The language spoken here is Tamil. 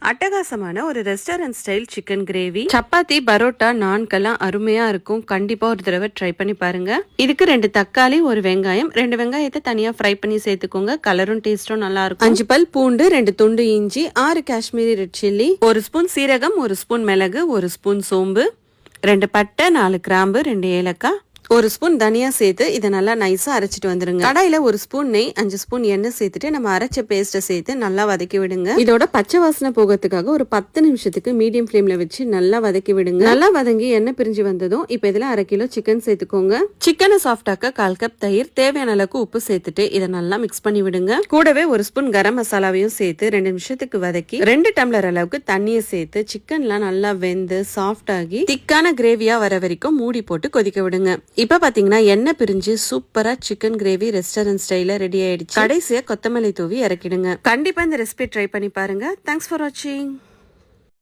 அட்டகாசமான ஒரு restaurant style chicken gravy, chapati, parotta, நான்கெல்லாம் அருமையா இருக்கும். கண்டிப்பா ஒரு தடவை ட்ரை பண்ணி பாருங்க. இதுக்கு 2 தக்காளி, 1 வெங்காயம், 2 வெங்காயத்தை தனியா ஃப்ரை பண்ணி சேர்த்துக்கோங்க. கலரும் டேஸ்டும் நல்லா இருக்கும். 5 பல் பூண்டு, 2 துண்டு இஞ்சி, 6 காஷ்மீரி ரெட் சில்லி, 1 ஸ்பூன் சீரகம், 1 ஸ்பூன் மிளகு, 1 ஸ்பூன் சோம்பு, 2 பட்டை, 4 கிராம்பு, 2 ஏலக்காய், 1 ஸ்பூன் தனியா சேர்த்து இதை நல்லா நைஸா அரைச்சிட்டு வந்துருங்க. கடாயில 1 ஸ்பூன் நெய், 5 ஸ்பூன் எண்ணெய் சேர்த்துட்டு நம்ம அரைச்ச பேஸ்ட்டை சேர்த்து நல்லா வதக்கி விடுங்க. இதோட பச்சை வாசனை போகிறதுக்காக ஒரு 10 நிமிஷத்துக்கு மீடியம் ஃப்ளேம்ல வச்சு நல்லா வதக்கி விடுங்க. நல்லா வதங்கி எண்ணெய் பிரிஞ்சு வந்ததும் இப்ப இதுல 1/2 கிலோ சிக்கன் சேர்த்துக்கோங்க. சிக்கனை சாஃப்டாக்க 1/4 கப் தயிர், தேவையான அளவுக்கு உப்பு சேர்த்துட்டு இதை நல்லா மிக்ஸ் பண்ணி விடுங்க. கூடவே 1 ஸ்பூன் கரம் மசாலாவையும் சேர்த்து 2 நிமிஷத்துக்கு வதக்கி 2 டம்ளர் அளவுக்கு தண்ணியை சேர்த்து சிக்கன்லாம் நல்லா வெந்து சாஃப்ட் ஆகி திக்கான கிரேவியா வர வரைக்கும் மூடி போட்டு கொதிக்க விடுங்க. இப்ப பாத்தீங்கன்னா எண்ணெய் பிரிஞ்சு சூப்பரா சிக்கன் கிரேவி ரெஸ்டாரண்ட் ஸ்டைல ரெடி ஆயிடுச்சு. கடைசியா கொத்தமல்லி தூவி இறக்கிடுங்க. கண்டிப்பா இந்த ரெசிபி ட்ரை பண்ணி பாருங்க. தேங்க்ஸ் ஃபார் வாட்சிங்.